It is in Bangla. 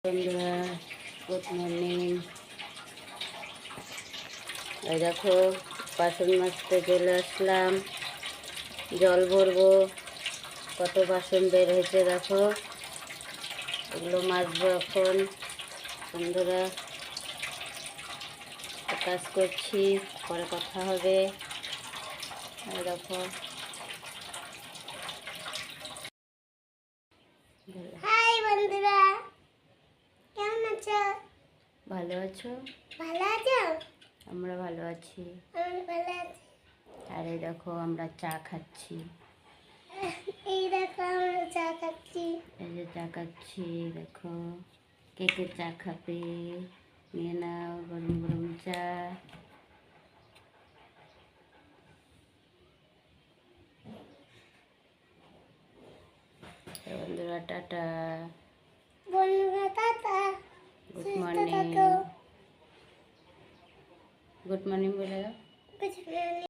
বন্ধুরা গুড মর্নিং। এই দেখো বাসন মাজতে চলে আসলাম, জল ভরবো। কত বাসন বের হয়েছে দেখো, এগুলো মাজবো এখন। বন্ধুরা কাজ করছি, পরে কথা হবে। এই দেখো হাই বন্ধুরা, কেমন আছো? ভালো আছো? ভালো আছো? আমরা ভালো আছি। আমি ভালো আছি। আর এই দেখো আমরা চা খাচ্ছি। এই দেখো আমরা চা খাচ্ছি। এই যে চা খাচ্ছি, দেখো কে কে চা খাবে নিয়ে নাও, গরম গরম চা। বন্ধুরা টাটা, বন্ধুরা টাটা, গুড সুস্থ মর্নিং। থাকো। গুড মর্নিং বলে দাও। Good morning.